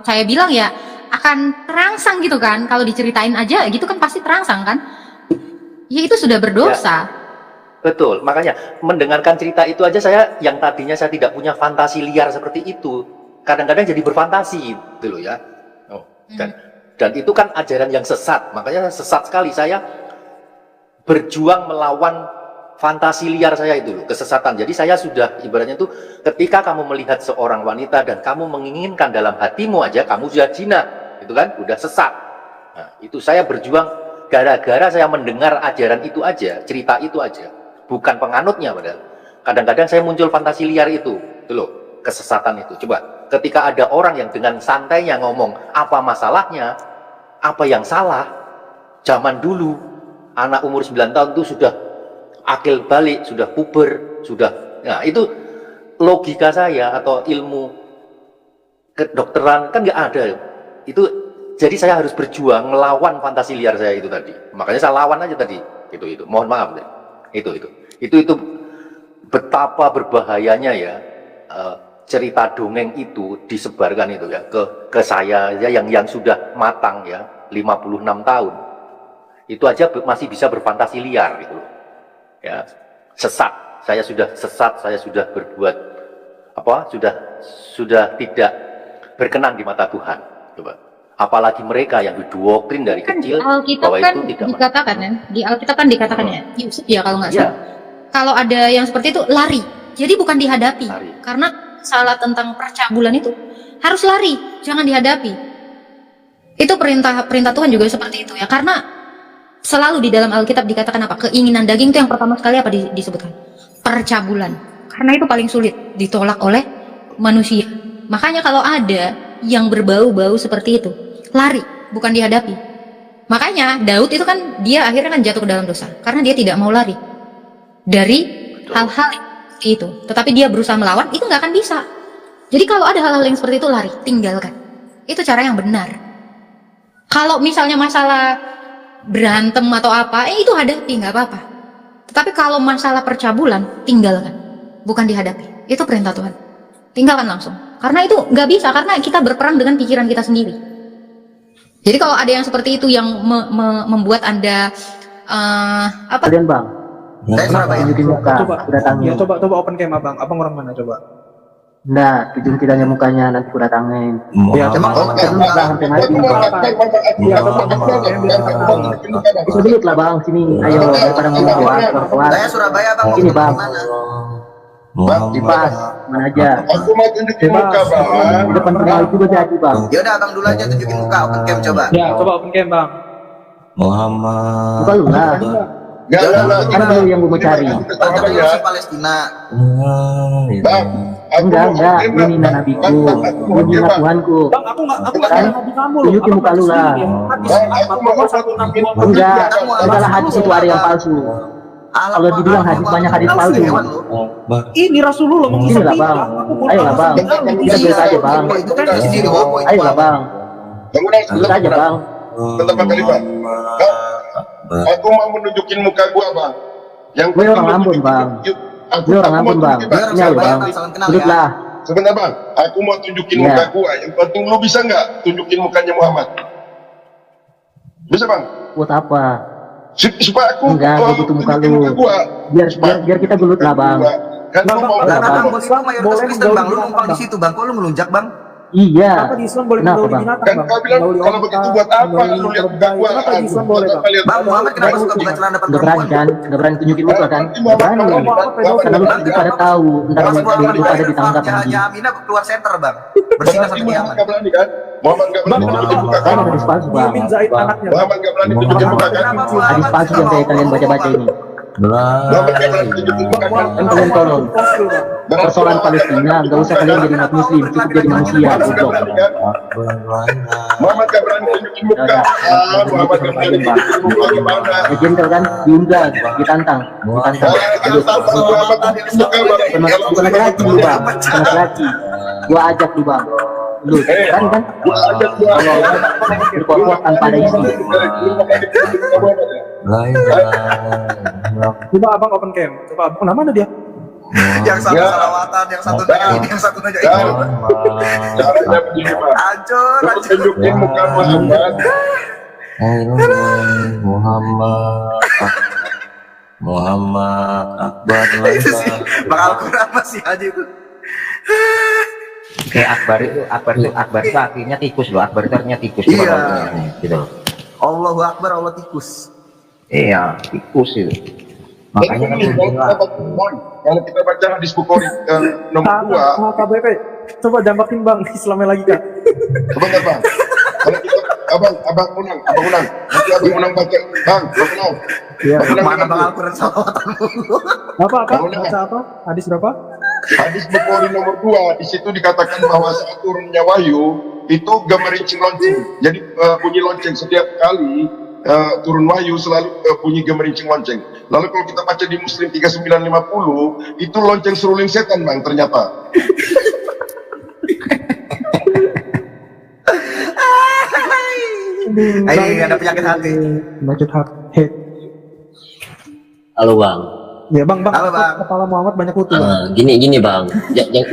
saya bilang ya, akan terangsang gitu kan. Kalau diceritain aja gitu kan pasti terangsang kan. Ya itu sudah berdosa. Betul, makanya mendengarkan cerita itu aja saya yang tadinya saya tidak punya fantasi liar seperti itu. kadang-kadang jadi berfantasi gitu loh ya. Oh, dan itu kan ajaran yang sesat, makanya sesat sekali. Saya berjuang melawan fantasi liar saya itu loh, kesesatan. Jadi saya sudah ibaratnya tuh, ketika kamu melihat seorang wanita dan kamu menginginkan dalam hatimu aja, kamu sudah zina, itu kan udah sesat. Nah, itu saya berjuang gara-gara saya mendengar ajaran itu aja, cerita itu aja, bukan penganutnya padahal. Kadang-kadang saya muncul fantasi liar itu loh, kesesatan itu. Coba, ketika ada orang yang dengan santainya ngomong, apa masalahnya, apa yang salah, zaman dulu, anak umur 9 tahun itu sudah akil balik, sudah puber, sudah, nah itu logika saya atau ilmu kedokteran kan nggak ada. Itu, jadi saya harus berjuang melawan fantasi liar saya itu tadi. Makanya saya lawan aja tadi, itu. Mohon maaf, itu. Betapa berbahayanya ya cerita dongeng itu disebarkan itu ya ke saya ya yang sudah matang ya 56 tahun. Itu aja masih bisa berfantasi liar gitu loh. Ya, sesat. Saya sudah sesat, saya sudah berbuat apa? Sudah tidak berkenan di mata Tuhan. Coba. Apalagi mereka yang didoktrin dari kecil Alkitab bahwa kan itu tidak dikatakan kan, di Alkitab kan dikatakan ya, Yusuf ya kalau nggak salah. Kalau ada yang seperti itu lari, jadi bukan dihadapi, Lari. karena salah tentang percabulan itu harus lari, jangan dihadapi. Itu perintah Tuhan juga seperti itu ya, karena selalu di dalam Alkitab dikatakan apa? Keinginan daging itu yang pertama sekali apa disebutkan? Percabulan, karena itu paling sulit ditolak oleh manusia. Makanya kalau ada yang berbau-bau seperti itu, lari, bukan dihadapi. Makanya Daud itu kan dia akhirnya kan jatuh ke dalam dosa, karena dia tidak mau lari dari hal-hal seperti itu, tetapi dia berusaha melawan, itu nggak akan bisa. Jadi kalau ada hal-hal yang seperti itu, lari, tinggalkan. Itu cara yang benar. Kalau misalnya masalah berantem atau apa, itu hadapi, nggak apa-apa. Tetapi kalau masalah percabulan, tinggalkan, bukan dihadapi. Itu perintah Tuhan. Tinggalkan langsung. Karena itu nggak bisa, karena kita berperang dengan pikiran kita sendiri. Jadi kalau ada yang seperti itu yang membuat Anda apa? Kalian bang, tunjukin muka, datangin. Ya, coba open cam abang orang mana coba? Nggak, tunjukin tidaknya mukanya, nanti ku datangin. Ya, Emang udah hampir mati. Ya, coba Bisa dulu lah bang, sini, ayo daripada ngomong keluar. Saya Surabaya bang. Sini bang, Bang, di pas, mana aja. aku mau tunjukin muka bang. Di depan rumah itu juga jadi bang. Ya udah abang dulu aja tunjukin muka open cam coba. Ya, coba open cam bang. Bukan lu lah, Gak kan lu yang gue mau cari. Bang katanya si Palestina. Bang, Enggak, ini nabiku, ini Tuhanku. Bang, aku nggak Kan, nabi kamu loh. tunjukin muka lu lah. Enggak, adalah hadis itu ada yang palsu. Kalau dibilang hadis banyak hadis palsu. Ini Rasulullah Sini lah bang, ayolah bang, kita gelut aja bang. Ayolah bang, gelut aja bang. Pertama kali bang. Aku mau menunjukin muka gua bang. Yang Gue orang Ambon bang, gue orang Ambon bang. Ini ayo bang, gelut lah. Sebentar bang, aku mau tunjukin muka gua. Yang penting lu bisa nggak tunjukin mukanya Muhammad? Bisa bang? Buat apa? Supaya aku Enggak, gue butuh muka lu. Biar kita gelut lah bang. Kan lu mau Bang, mayoritas Kristen bang, lu numpang di situ bang, kok lu ngelunjak bang? Iya. Kenapa di Islam boleh Kenapa mendahului bang? binatang Kan bang? kau bilang Mendahului kalau onta, begitu buat apa? mendahului Lu lihat kerbau. gua. Kenapa di Islam boleh bang? Bang Muhammad kenapa suka buka celana depan Nggak berani kan? Nggak berani tunjukin muka kan? Nggak berani. Karena lu pada tahu, ntar lu pada ditangkap nanti. Aminah keluar center bang, bersinar sampai kiamat. Nggak berani kan? Muhammad nggak berani tunjukin muka Kan kan? hadis palsu bang. Min Zaid anaknya. Muhammad nggak berani tunjukin muka kan? Hadis palsu yang kayak kalian baca-baca ini. Muhammad nggak berani tunjukin muka kan? Kan kalian tolong. Persoalan Palestina, nggak usah kalian jadi umat muslim, cukup jadi manusia, goblok. Muhammad nggak berani tunjukin muka. Ah, Muhammad nggak berani tunjukin muka gimana? Ya gentle kan, diundang, ditantang. Ayo, Muhammad tunjukin muka bang. bukan laki-laki lu bang, bukan laki-laki. Gua ajak lu bang. Lu, kan? Gua ajak gua. Berkuat tanpa ada isi. Coba abang open cam. Coba abang mana dia? Yang satu salawatan, yang satu nanya ini, yang satu nanya itu. Caranya begini bang. Hancur, Lu hancur. tunjukin muka Muhammad. Muhammad Akbar Itu sih, Bang Al-Quran masih aja itu. Kayak Akbar itu akhirnya tikus loh. Akbar itu artinya tikus. Iya. Gitu. Allahu Akbar, Allah tikus. Iya, tikus itu. Makanya kan kalau kita baca hadis Bukhari nomor 2, KBP, coba jambakin bang Islamnya lagi kak. sebentar bang. Kalau kita abang unang. Nanti abang unang baca, bang unang. Iya. Mana Bang Al-Quran salawatan dulu. Apa? Baca apa? Hadis berapa? Hadis Bukhari nomor 2, di situ dikatakan bahwa saat turunnya wahyu itu gemerincing lonceng. Jadi bunyi lonceng setiap kali turun wahyu selalu bunyi gemerincing lonceng. Lalu kalau kita baca di Muslim 3950 itu lonceng seruling setan bang ternyata. Ini ada penyakit hati. Penyakit hati. Halo bang. Ya bang. Halo, Bang. Kepala Muhammad banyak kutu bang. Gini bang.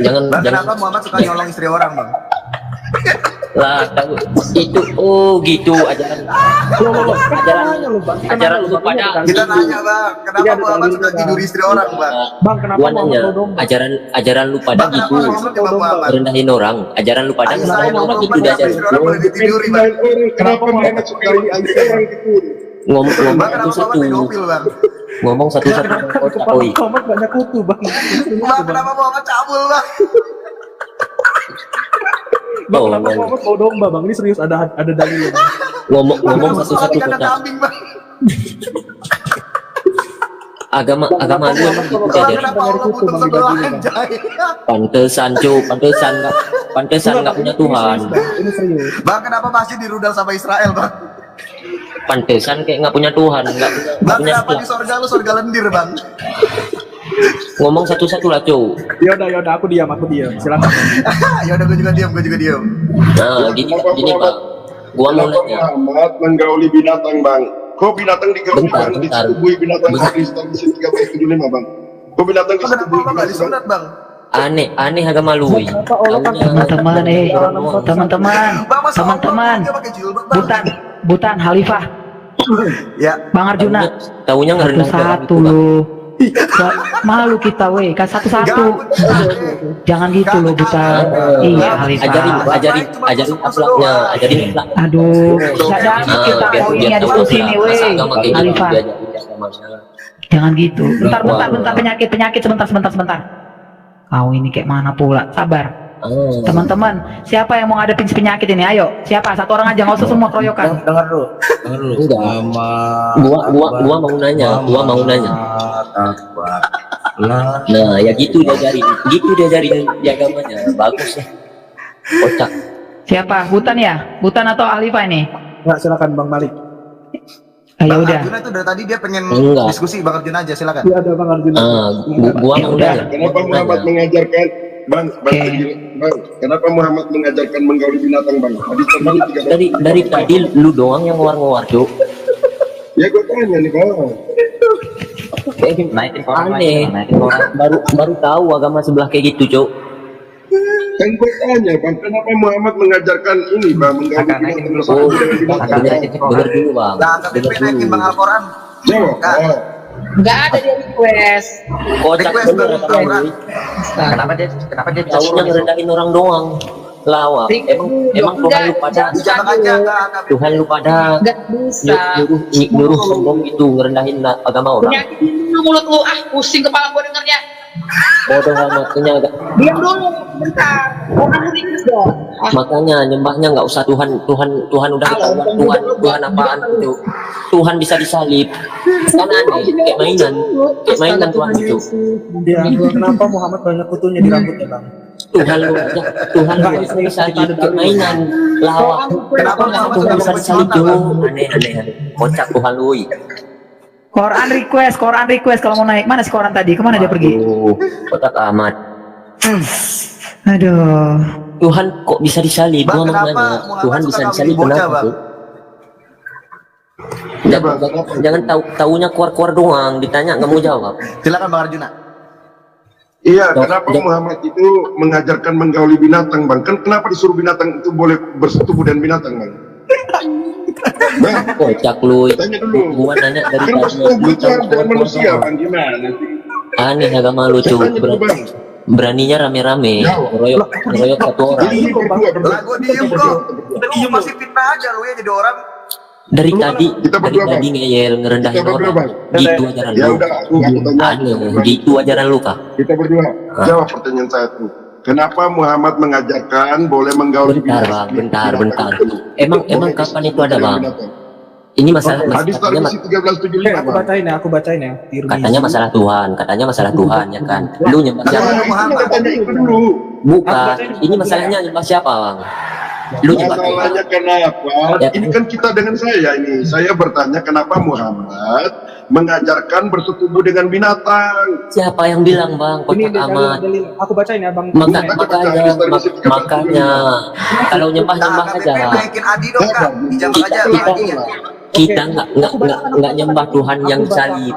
Jangan Bang, jangan. kenapa Muhammad suka nyolong istri orang, Bang? Lah tahu itu gitu ajaran lu pada Kita nanya, Bang, kenapa Muhammad suka tidur istri orang, Bang? Bang, kenapa gua nanya Muhammad domba? ajaran lu pada Bang, gitu kenapa Muhammad tiba Muhammad? rendahin orang ajaran lu pada Saya ngomong gitu Muhammad aja istri orang boleh ditiduri, Bang. Kenapa Muhammad suka istri orang itu? ngomong Bang, kenapa Muhammad pedofil, Bang? ngomong satu-satu Kepala oi Muhammad banyak kutu bang. Bang, kenapa Muhammad cabul, Bang? Bang, kenapa Muhammad bawa domba bang? Ini serius ada dalilnya. Bang. ngomong satu-satu Soalnya kandang kocak kambing, Bang. agama lu emang gitu Bang, aja kenapa Allah putus sebelah, anjay? pantesan nggak punya Tuhan Ini serius. Bang, kenapa masjid dirudal sama Israel, Bang? pantesan kayak nggak punya Tuhan nggak Bang, punya kenapa di sorga lu sorga lendir, Bang? ngomong satu-satu lah cow. Yaudah, aku diam. Silakan. Ya udah, gue juga diam. Nah gini bang, gua mau Kenapa nanya Muhammad menggauli binatang bang? Kok binatang digauli Bentar, bang? bentar. Disetubui binatang Kristen di sini 375 bang. Kok binatang Bang, kenapa disetubui Allah nggak binatang? disunat, Bang? aneh agama lu Teman-teman, teman-teman, Bang, masa Allah teman-teman, dia pakai jilbab, Bang? Butan, Halifah, Ya. Bang Arjuna, taunya ngerendah satu-satu lo. Malu kita weh, kan satu-satu. Jangan gitu lo Butan. Iya Halifah. ajarin akhlaknya ajarin akhlak Aduh, nggak jadi kita mau ini ada diskusi nih weh. Halifah, jangan gitu. Bentar, penyakit sebentar. Kau ini kayak mana pula? Sabar. Teman-teman, siapa yang mau ngadepin penyakit ini? Ayo, siapa? Satu orang aja, nggak usah semua keroyokan. Dengar dulu. enggak gua mau nanya nah ya gitu diajarin di agamanya bagus ya kocak. Siapa? Butan ya? Butan atau Halifah ini? Nggak, silakan Bang Malik. Ayo Bang udah. Arjuna itu dari tadi dia pengen Enggak. diskusi. Bang Arjuna aja, silakan. Iya ada Bang Arjuna. Gua mau nanya Kenapa Muhammad mengajarkan bang? Kenapa Muhammad mengajarkan menggauli binatang bang? Hadis terbalik 3. dari tadi lu doang yang ngewar cuk. Ya gue tanya nih bang. Naikin orang Aneh. Baru tahu agama sebelah kayak gitu cuk. Kan gue tanya bang, kenapa Muhammad mengajarkan ini bang? Menggauli binatang bersama dengan binatang? Dengar dulu bang. Nah, tapi naikin Bang Al-Quran. Jawab. Nggak ada dia request. Kocak Request bener dong, kata Bang. lu. Kenapa dia bisa Taunya ngerendahin orang doang. Lawak. Emang Tuhan lu pada Dijabak aja, enggak. Tuhan lu pada Nggak bisa. nyuruh sombong gitu ngerendahin agama orang. Penyakit ini mulut lu, pusing kepala gua dengernya. Bodoh amat agak. Diam dulu, bentar. Orang lu request dong. Makanya nyembahnya nggak usah Tuhan udah ketahuan Tuhan apaan itu. Tuhan bisa disalib. Kan aneh, kayak mainan Tuhan itu. Dia kenapa Muhammad banyak kutunya di rambutnya bang? Tuhan lu bisa disalib kayak mainan lawak. Kenapa Tuhan bisa disalib tuh? Aneh. Kocak Tuhan lu. Quran request kalau mau naik. Mana si Quran tadi? Kemana dia pergi? Kocak amat. Aduh. Tuhan kok bisa disalib? Bang, Gua mau kenapa nanya. Muhammad Tuhan suka bisa kawin disalib bocah, kenapa Bang? tuh? Jangan taunya keluar doang, ditanya nggak mau jawab. Silakan Bang Arjuna. Iya, kenapa Muhammad itu mengajarkan menggauli binatang bang? Kan kenapa disuruh binatang itu boleh bersetubuh dengan binatang bang? Kocak lu. Tanya dulu. Gua nanya dari Kan tadi. bersetubuh itu harus dengan manusia bang, gimana? Aneh agama lu Saya cuy. tanya dulu bang. Beraninya rame-rame, ngeroyok satu orang. Jadi berdua. Lah gua diem bro. Lu masih fitnah aja lu ya jadi orang. Dari tadi berdua, Bang. ngeyel ngerendahin Kita berdua, orang. Bang. Gitu ajaran Ya lu. udah, aku tanya. Aneh, gitu ajaran lu kah? Kita berdua. Jawab pertanyaan saya tuh. Kenapa Muhammad mengajarkan boleh menggauli Bentar. Emang kapan itu ada, Bang? Ini masalah Hadis katanya, Tirmizi 1375, Aku bacain ya. Tirmizi. katanya masalah Tuhan ya kan. Lu nyembah siapa? Kita tanya itu dulu. Bukan. Ini masalahnya nyembah siapa, Bang? Lu nyembah Tuhan. Masalahnya kenapa? Ya. Ini kan kita dengan saya ini. Saya bertanya kenapa Muhammad mengajarkan bersetubuh dengan binatang. Siapa yang bilang, Bang? Ini Kotak amat. dalil. Aku bacain ya, Bang. Makanya kalau nyembah aja. Naikin Adi dong Kak. Dijambak aja Adi ya. Kita nggak nyembah Tuhan yang disalib,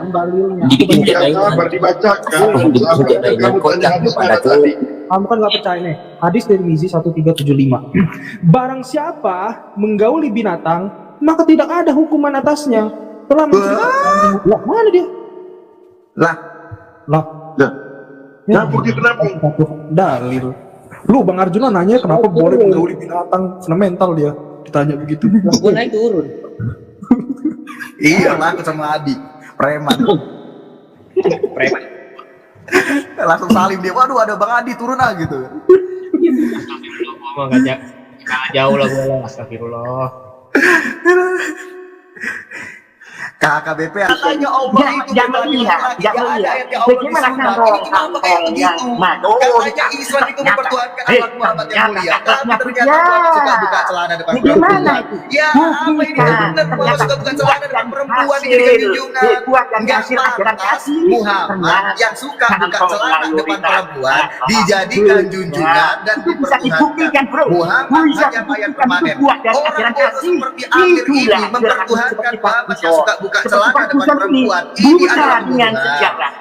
dibikin kayak mainan. Dibikin kayak mainan kocak kepada Tuhan. Kamu kan nggak percaya nih. Hadis Tirmizi 1375. Barang siapa menggauli binatang, maka tidak ada hukuman atasnya. Telah lah, mana dia? Lah. Campur dia kenapa? Dalil. Lu Bang Arjuna nanya kenapa boleh menggauli binatang, fundamental dia. Ditanya begitu. Gue naik turun. Iya lah, aku sama Adi. Preman. Langsung salim dia. Waduh, ada Bang Adi turun ah gitu. Jauh lah gue lah, astagfirullah. KKBP katanya Allah itu jangan lihat. Bagaimana kalau orang yang madon katanya Islam itu mempertuhankan anak Muhammad yang mulia, tapi ternyata Muhammad suka buka celana depan perempuan. Ya apa ini benar Muhammad suka buka celana depan perempuan dijadikan junjungan? Enggak pantas Muhammad yang suka buka celana depan perempuan dijadikan junjungan dan dipertuhankan. Muhammad hanya mayat permanen. Orang bodoh seperti Amir ini mempertuhankan Muhammad yang suka buka celana depan perempuan. Ini adalah hubungan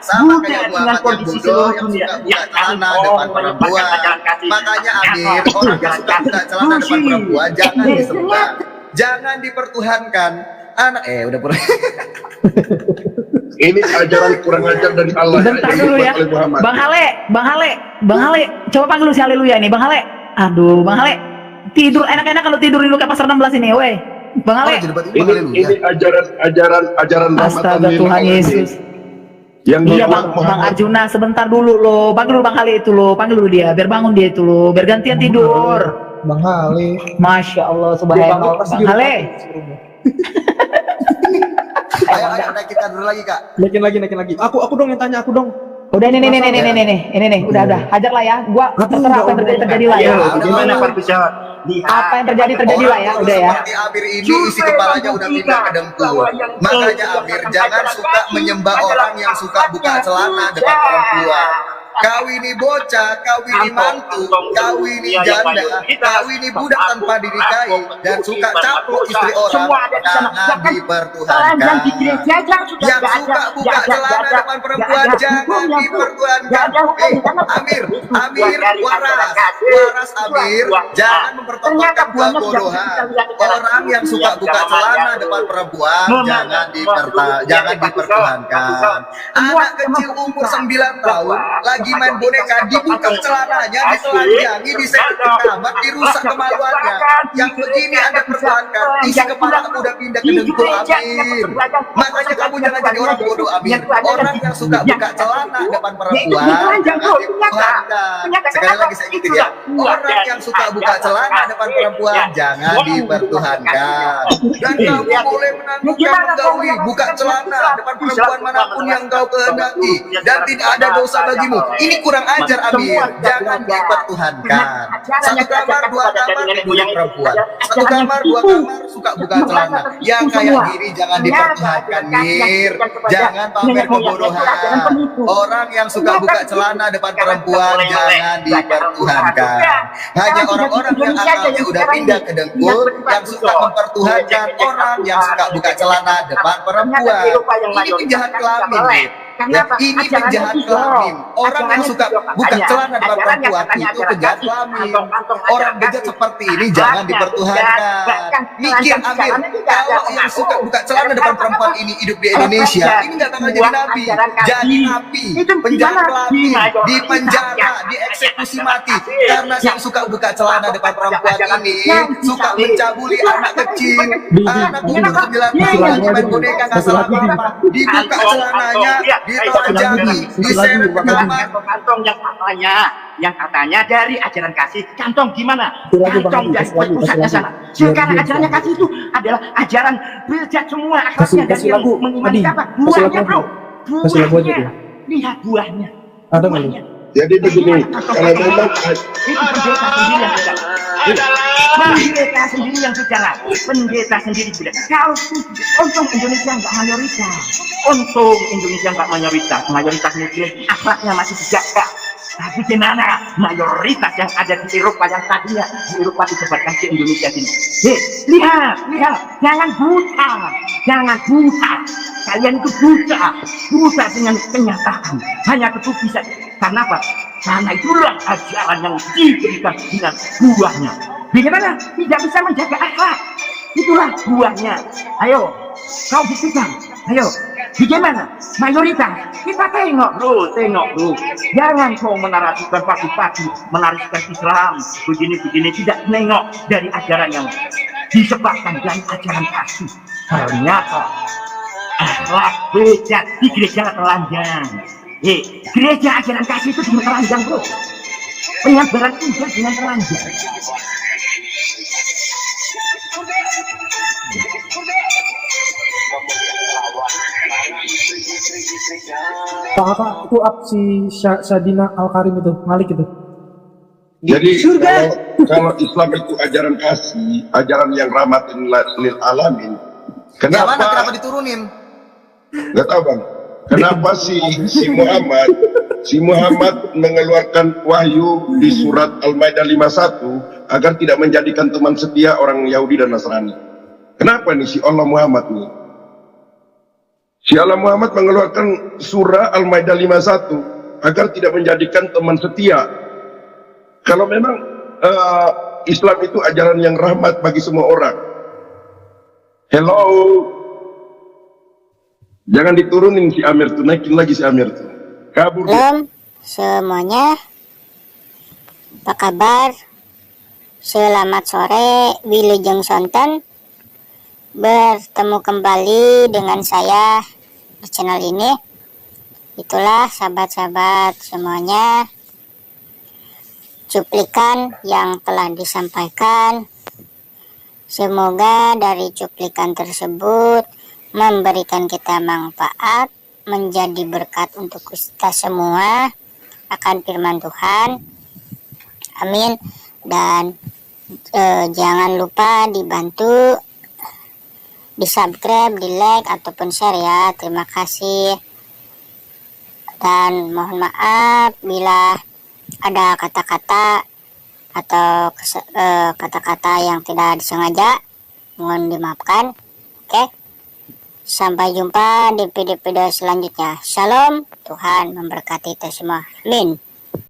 sama kayak Muhammad yang bodoh yang suka buka celana depan perempuan. Makanya Amir, orang yang suka buka celana depan perempuan jangan disembah, jangan dipertuhankan. Anak udah pernah. Ini ajaran kurang ajar dari Allah. Bentar dulu ya, Bang Hale, coba panggil lu si Haleluya nih, Bang Hale. Aduh, Bang Hale, tidur enak-enak kalau tidur di Luka pasar 16 ini, weh. Bang Hale. Ini ajaran Astaga Tuhan Yesus. Yang iya Bang Arjuna, sebentar dulu lo, panggil dulu Bang Hale itu lo, panggil dulu dia, biar bangun dia itu lo, biar gantian tidur. Bang Hale. Masya Allah, subhanallah. Bang Hale. Ayo naikin dulu lagi Kak. Naikin lagi. Aku dong yang tanya, aku dong. Udah ini nih, udah, hajar lah ya. Gua terserah apa yang terjadi lah ya. Gimana Pak bisa? Apa yang terjadi lah ya, udah ya. Seperti Amir ini isi kepalanya udah pindah ke dengkul. Makanya Amir jangan suka menyembah orang yang suka buka celana depan perempuan. Kau ini bocah, kau ini mantu, kau ini janda, kau ini budak tanpa dinikahi dan suka caplok istri orang, jangan dipertuhankan. Yang suka buka celana depan perempuan jangan dipertuhankan. Amir, waras Amir, jangan mempertontonkan kebodohan. Orang yang suka buka celana depan perempuan jangan dipertuhankan. Anak kecil umur 9 tahun lagi main boneka dibuka celananya, ditelanjangi, diseret ke kamar, dirusak kemaluannya. Yang begini Anda pertuhankan, isi kepala kamu udah pindah ke dengkul Amir. Makanya kamu jangan jadi orang bodoh Amir. Orang yang suka buka celana depan perempuan jangan dipertuhankan. Sekali lagi saya ingetin ya, orang yang suka buka celana depan perempuan jangan dipertuhankan. Dan kamu boleh menanggungkan menggauli buka celana depan perempuan manapun yang kau kehendaki dan tidak ada dosa bagimu. Ini kurang ajar Amir, jangan dipertuhankan. Satu kamar, 2 kamar punya perempuan. Satu kamar, 2 kamar suka buka celana. Yang kayak gini jangan dipertuhankan Mir. Jangan pamer kebodohan. Orang yang suka buka celana depan perempuan jangan dipertuhankan. Hanya orang-orang yang akalnya udah pindah ke dengkul yang suka mempertuhankan orang yang suka buka celana depan perempuan. Ini penjahat kelamin Mir. Ya, ini penjahat kelamin. Orang yang suka buka celana depan perempuan itu penjahat kelamin. Orang bejat seperti ini jangan dipertuhankan. Mikir Amir, kalau yang suka buka celana depan perempuan ini hidup di Indonesia, ini nggak bakal jadi nabi. Jadi nabi, penjahat kelamin, dipenjara, dieksekusi mati. Karena yang suka buka celana depan perempuan ini suka mencabuli anak kecil, anak umur 9 tahun yang main boneka nggak salah apa, dibuka celananya, ditelanjangi, diseret ke kamar. Kantong yang katanya dari ajaran kasih. Kantong gimana? Kantong dari pusatnya sana. Sekarang ajarannya kasih itu adalah ajaran bejat semua akhlaknya dari yang mengimani apa? Buahnya bro, buahnya. Lihat buahnya. Ada nggak? Jadi begini, kalau memang Itu pendeta sendiri yang bicara. Pendeta sendiri yang bicara. Pendeta sendiri bilang. Kalau untung Indonesia nggak mayoritas. Untung Indonesia nggak mayoritas. Mayoritas muslim akhlaknya masih dijaga. Tapi gimana mayoritas yang ada di Eropa yang tadinya di Eropa disebarkan ke Indonesia sini? Lihat, jangan buta, Kalian itu buta dengan kenyataan. Hanya itu bisa. Karena apa? Karena itulah ajaran yang diberikan dengan buahnya. Bagaimana? Tidak bisa menjaga akhlak. Itulah buahnya. Ayo, kau buktikan. Ayo, bagaimana? Mayoritas. Kita tengok bro. Jangan kau menarasikan pagi-pagi, menarasikan Islam, begini-begini. Tidak nengok dari ajaran yang disebarkan dari ajaran kasih. Ternyata akhlak bejat di gereja telanjang. Gereja ajaran kasih itu dengan telanjang bro. Penyebaran Injil dengan telanjang. Pak, itu si Sadina Al-Karim itu, Malik itu. Jadi kalau Islam itu ajaran kasih, ajaran yang rahmatin lil alamin. Kenapa diturunin? Gak tahu bang. Kenapa si Muhammad mengeluarkan wahyu di surat Al-Maidah 51 agar tidak menjadikan teman setia orang Yahudi dan Nasrani? Kenapa nih si Allah Muhammad nih? Si Allah Muhammad mengeluarkan surah Al-Maidah 51 agar tidak menjadikan teman setia. Kalau memang Islam itu ajaran yang rahmat bagi semua orang. Hello. Jangan diturunin si Amir tuh, naikin lagi si Amir tuh. Kabur. Belum semuanya. Apa kabar? Selamat sore, Wilujeng Sonten. Bertemu kembali dengan saya di channel ini. Itulah sahabat-sahabat semuanya, cuplikan yang telah disampaikan. Semoga dari cuplikan tersebut memberikan kita manfaat, menjadi berkat untuk kita semua akan firman Tuhan. Amin. Dan jangan lupa dibantu di subscribe, di like ataupun share ya. Terima kasih. Dan mohon maaf bila ada kata-kata atau kata-kata yang tidak disengaja, mohon dimaafkan. Oke. Sampai jumpa di video-video selanjutnya. Shalom, Tuhan memberkati kita semua. Amin.